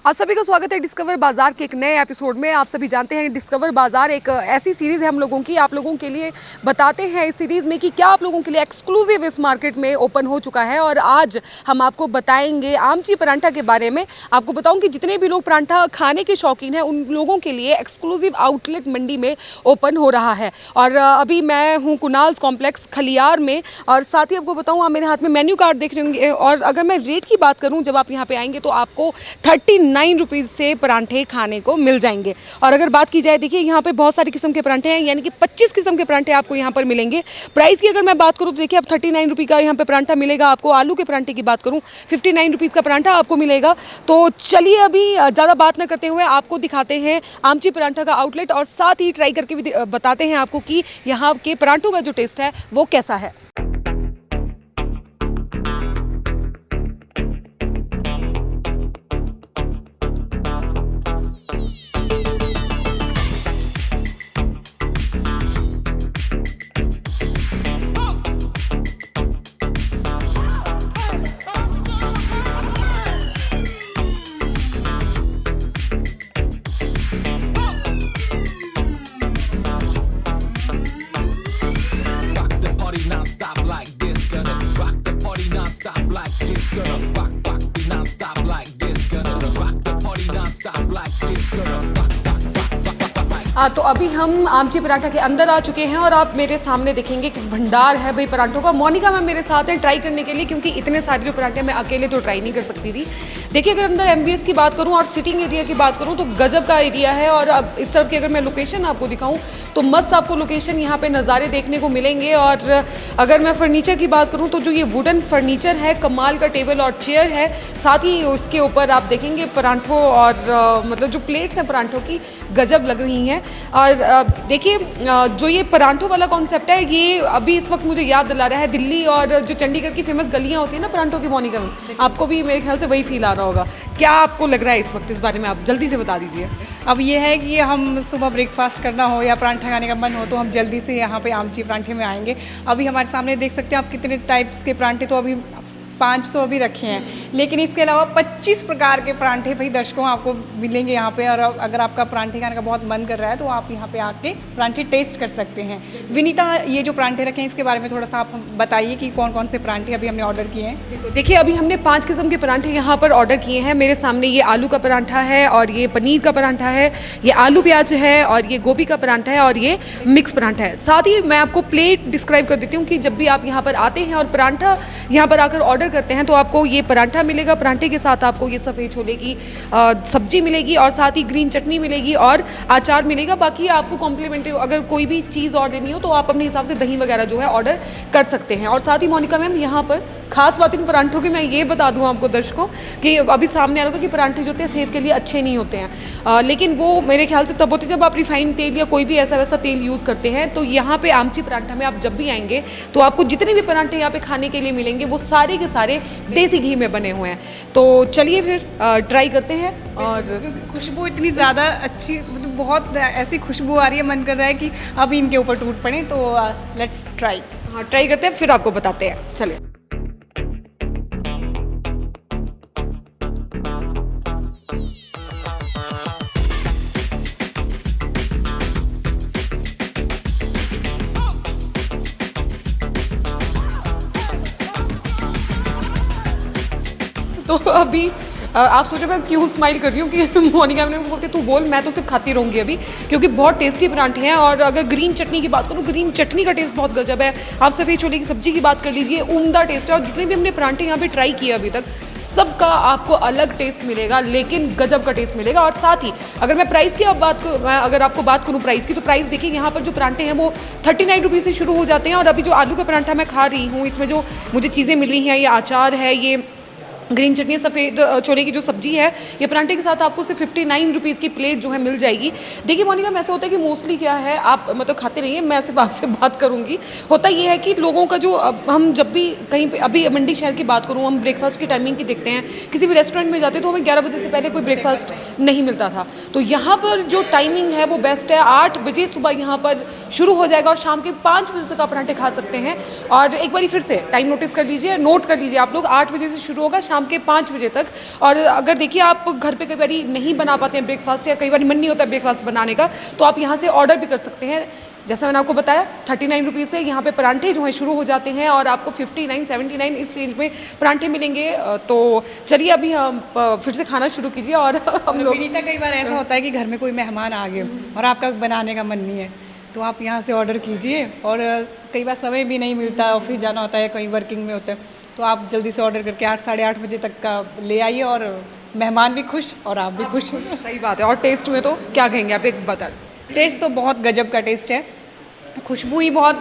आप सभी का स्वागत है डिस्कवर बाजार के एक नए एपिसोड में। आप सभी जानते हैं डिस्कवर बाजार एक ऐसी सीरीज़ है हम लोगों की, आप लोगों के लिए बताते हैं इस सीरीज़ में कि क्या आप लोगों के लिए एक्सक्लूसिव इस मार्केट में ओपन हो चुका है। और आज हम आपको बताएंगे आमची परांठा के बारे में। आपको बताऊं कि जितने भी लोग परांठा खाने के शौकीन हैं उन लोगों के लिए एक्सक्लूसिव आउटलेट मंडी में ओपन हो रहा है। और अभी मैं हूँ कुणाल्स कॉम्प्लेक्स खलियार में, और साथ ही आपको बताऊँ आप मेरे हाथ में मेन्यू कार्ड देख रहे होंगे। और अगर मैं रेट की बात करूँ, जब आप यहाँ पे आएंगे तो आपको 39 रुपीज़ से परांठे खाने को मिल जाएंगे। और अगर बात की जाए, देखिए यहाँ पे बहुत सारे किस्म के परांठे हैं, यानी कि 25 किस्म के परांठे आपको यहाँ पर मिलेंगे। प्राइस की अगर मैं बात करूँ तो देखिए अब 39 रुपये का यहाँ पे परांठा मिलेगा आपको। आलू के परांठे की बात करूँ 59 रुपीज़ का परांठा आपको मिलेगा। तो चलिए अभी ज़्यादा बात न करते हुए आपको दिखाते हैं आमची परांठा का आउटलेट, और साथ ही ट्राई करके भी बताते हैं आपको कि यहाँ के परांठों का जो टेस्ट है वो कैसा है। Non-stop like this, gonna rock the party non-stop like this, gonna rock the non-stop like this, gonna rock the party non-stop like this, gonna rock तो अभी हम आमची पराठा के अंदर आ चुके हैं और आप मेरे सामने देखेंगे कि भंडार है भाई पराठों का। मोनिका मैम मेरे साथ हैं ट्राई करने के लिए, क्योंकि इतने सारे जो पराठे मैं अकेले तो ट्राई नहीं कर सकती थी। देखिए अगर अंदर एमबीएस की बात करूं और सिटिंग एरिया की बात करूं तो गजब का एरिया है। और अब इस तरफ की अगर मैं लोकेशन आपको दिखाऊं तो मस्त आपको लोकेशन यहाँ पे नज़ारे देखने को मिलेंगे। और अगर मैं फर्नीचर की बात करूँ तो जो ये वुडन फर्नीचर है, कमाल का टेबल और चेयर है, साथ ही उसके ऊपर आप देखेंगे पराठों और मतलब जो प्लेट्स हैं पराठों की गजब लग रही हैं। और देखिए जो ये परांठों वाला कॉन्सेप्ट है ये अभी इस वक्त मुझे याद दिला रहा है दिल्ली और जो चंडीगढ़ की फेमस गलियां होती हैं ना परांठों की। मोनिका में आपको भी मेरे ख्याल से वही फील आ रहा होगा। क्या आपको लग रहा है इस वक्त इस बारे में, आप जल्दी से बता दीजिए। अब ये है कि हम सुबह ब्रेकफास्ट करना हो या परांठा खाने का मन हो तो हम जल्दी से यहाँ पे आमची परांठे में आएंगे। अभी हमारे सामने देख सकते हैं आप कितने टाइप्स के परांठे, तो अभी 5 तो अभी रखे हैं, लेकिन इसके अलावा 25 प्रकार के परांठे भाई दर्शकों आपको मिलेंगे यहाँ पे। और अगर आपका परांठे खाने का बहुत मन कर रहा है तो आप यहाँ पे आके परांठे टेस्ट कर सकते हैं। विनीता, ये जो परांठे रखे हैं इसके बारे में थोड़ा सा आप बताइए कि कौन कौन से परांठे अभी हमने ऑर्डर किए हैं। देखिए अभी हमने 5 किस्म के परांठे यहाँ पर ऑर्डर किए हैं। मेरे सामने ये आलू का परांठा है, और ये पनीर का परांठा है, ये आलू प्याज है, और ये गोभी का परांठा है, और ये मिक्स परांठा है। साथ ही मैं आपको प्लेट डिस्क्राइब कर देती हूँ कि जब भी आप यहाँ पर आते हैं और परांठा यहाँ पर आकर ऑर्डर करते हैं तो आपको ये परांठा मिलेगा। परांठे के साथ आपको ये सफ़ेद छोले की सब्जी मिलेगी, और साथ ही ग्रीन चटनी मिलेगी और अचार मिलेगा। बाकी आपको कॉम्प्लीमेंट्री अगर कोई भी चीज़ ऑर्डर नहीं हो तो आप अपने हिसाब से दही वगैरह जो है ऑर्डर कर सकते हैं। और साथ ही मोनिका मैम यहाँ पर खास बात इन परांठों की मैं ये बता दूँ आपको दर्शकों कि अभी सामने आ रहा था कि परांठे जो होते हैं सेहत के लिए अच्छे नहीं होते हैं, लेकिन वो मेरे ख्याल से तब होते जब आप रिफाइंड तेल या कोई भी ऐसा वैसा तेल यूज़ करते हैं। तो यहाँ पे आमची परांठा में आप जब भी आएंगे तो आपको जितने भी परांठे यहाँ पे खाने के लिए मिलेंगे वो सारे के सारे देसी घी में बने हुए हैं। तो चलिए फिर ट्राई करते हैं। और खुशबू इतनी ज़्यादा अच्छी, मतलब बहुत ऐसी खुशबू आ रही है, मन कर रहा है कि अभी इनके ऊपर टूट पड़े। तो लेट्स ट्राई। हाँ ट्राई करते हैं फिर आपको बताते हैं। चलिए तो अभी आप सोचो मैं क्यों स्माइल कर रही हूँ कि मोनिका ने बोलते तू बोल, मैं तो सिर्फ खाती रहूँगी अभी, क्योंकि बहुत टेस्टी परांठे हैं। और अगर ग्रीन चटनी की बात करूँ, ग्रीन चटनी का टेस्ट बहुत गजब है। आप सफ़ेद छोले की सब्जी की बात कर लीजिए, उम्दा टेस्ट है। और जितने भी हमने परांठे यहाँ पे ट्राई किए अभी तक सबका आपको अलग टेस्ट मिलेगा, लेकिन गजब का टेस्ट मिलेगा। और साथ ही अगर मैं प्राइस की अगर आपको बात करूँ प्राइस की, तो प्राइस देखिए यहाँ पर जो परांठे हैं वो 39 रुपीज़ से शुरू हो जाते हैं। और अभी जो आलू का परांठा मैं खा रही हूँ इसमें जो मुझे चीज़ें मिल रही हैं, ये अचार है, ये ग्रीन चटनी, सफ़ेद छोले की जो सब्जी है, ये परांठे के साथ आपको सिर्फ 59 रुपीज़ की प्लेट जो है मिल जाएगी। देखिए मोनिका में ऐसा होता है कि मोस्टली क्या है, आप मतलब खाते रहिए, मैं सिर्फ आपसे बात करूँगी। होता ये है कि लोगों का जो हम जब भी कहीं पे, अभी मंडी शहर की बात करूँ, हम ब्रेकफास्ट की टाइमिंग की देखते हैं, किसी भी रेस्टोरेंट में जाते तो हमें 11 बजे से पहले कोई ब्रेकफास्ट नहीं मिलता था। तो यहाँ पर जो टाइमिंग है वो बेस्ट है। 8 बजे सुबह यहाँ पर शुरू हो जाएगा और शाम के 5 बजे तक आप परांठे खा सकते हैं। और एक बार फिर से टाइम नोटिस कर लीजिए, नोट कर लीजिए आप लोग, 8 बजे से शुरू होगा, शाम शाम के 5 बजे तक। और अगर देखिए आप घर पे कई बार नहीं बना पाते हैं ब्रेकफास्ट या कई बार मन नहीं होता ब्रेकफास्ट बनाने का, तो आप यहाँ से ऑर्डर भी कर सकते हैं। जैसा मैंने आपको बताया 39 रुपीज़ से यहाँ पे परांठे जो हैं शुरू हो जाते हैं और आपको 59, 79 इस रेंज में परांठे मिलेंगे। तो चलिए अभी हम फिर से खाना शुरू कीजिए। और हम लोग विनीता, कई बार ऐसा होता है कि घर में कोई मेहमान आ गए और आपका बनाने का मन नहीं है, तो आप यहाँ से ऑर्डर कीजिए। और कई बार समय भी नहीं मिलता, ऑफिस जाना होता है, कहीं वर्किंग में होता है, तो आप जल्दी से ऑर्डर करके 8, साढ़े 8 बजे तक का ले आइए और मेहमान भी खुश और आप भी खुश। सही बात है। और टेस्ट में तो क्या कहेंगे आप, एक बता। टेस्ट तो बहुत गजब का टेस्ट है। खुशबू ही बहुत,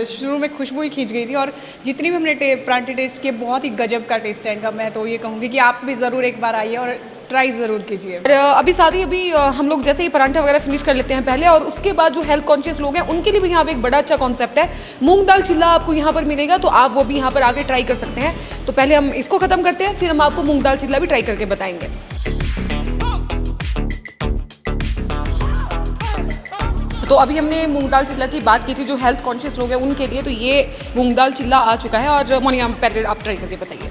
शुरू में खुशबू ही खींच गई थी। और जितनी भी हमने परांठे टेस्ट किए, बहुत ही गजब का टेस्ट है इनका। मैं तो ये कहूँगी कि आप भी ज़रूर एक बार आइए और ट्राई ज़रूर कीजिए। और अभी साथ ही अभी हम लोग जैसे ही परांठा वगैरह फिनिश कर लेते हैं पहले, और उसके बाद जो हेल्थ कॉन्शियस लोग हैं उनके लिए भी यहाँ पे एक बड़ा अच्छा कॉन्सेप्ट है। मूंग दाल चिल्ला आपको यहाँ पर मिलेगा, तो आप वो भी यहाँ पर आके ट्राई कर सकते हैं। तो पहले हम इसको ख़त्म करते हैं, फिर हम आपको मूंग दाल चिल्ला भी ट्राई करके बताएंगे। तो अभी हमने मूंग दाल चिल्ला की बात की थी, जो हेल्थ कॉन्शियस लोग हैं उनके लिए, तो ये मूंग दाल चिल्ला आ चुका है। और मोनिका पहले आप ट्राई करके बताइए।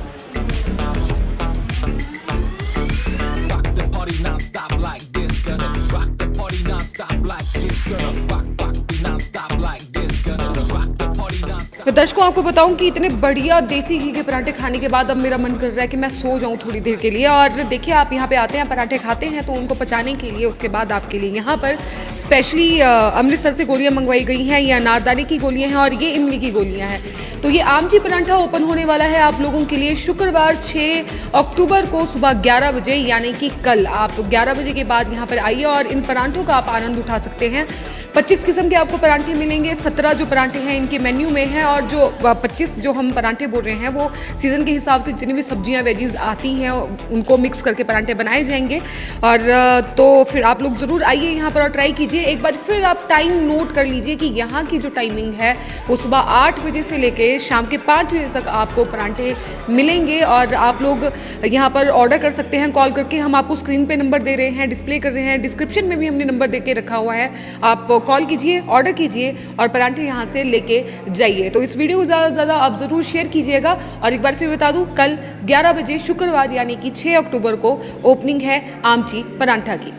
Rock the party non-stop like this, gonna rock the party non-stop like this, gonna rock the non-stop like this, gonna rock the party non-stop. तो दर्शकों आपको बताऊं कि इतने बढ़िया देसी घी के पराठे खाने के बाद अब मेरा मन कर रहा है कि मैं सो जाऊं थोड़ी देर के लिए। और देखिए आप यहाँ पे आते हैं, पराठे खाते हैं, तो उनको पचाने के लिए उसके बाद आपके लिए यहाँ पर स्पेशली अमृतसर से गोलियाँ मंगवाई गई हैं। ये अनारदाने की गोलियाँ हैं और ये इमली की गोलियाँ हैं। तो ये आमची पराठा ओपन होने वाला है आप लोगों के लिए शुक्रवार 6 अक्टूबर को सुबह 11 बजे, यानी कि कल। आप 11 बजे के बाद यहाँ पर आइए और इन पराठों का आप आनंद उठा सकते हैं। 25 किस्म के आपको पराठे मिलेंगे। 17 जो पराठे हैं इनके मेन्यू में हैं, और जो 25 जो हम पराठे बोल रहे हैं वो सीज़न के हिसाब से जितनी भी सब्जियां वेजीज आती हैं उनको मिक्स करके पराठे बनाए जाएंगे। और तो फिर आप लोग ज़रूर आइए यहाँ पर और ट्राई कीजिए। एक बार फिर आप टाइम नोट कर लीजिए कि यहाँ की जो टाइमिंग है वो सुबह 8 बजे से लेके शाम के 5 बजे तक आपको पराठे मिलेंगे। और आप लोग यहाँ पर ऑर्डर कर सकते हैं कॉल करके। हम आपको स्क्रीन पे नंबर दे रहे हैं, डिस्प्ले कर रहे हैं, डिस्क्रिप्शन में भी हमने नंबर दे के रखा हुआ है। आप कॉल कीजिए, ऑर्डर कीजिए और पराठे यहाँ से लेके जाइए। तो इस वीडियो को ज़्यादा से ज़्यादा आप ज़रूर शेयर कीजिएगा। और एक बार फिर बता दूँ, कल 11 बजे शुक्रवार यानी कि 6 अक्टूबर को ओपनिंग है आमची पराठा की।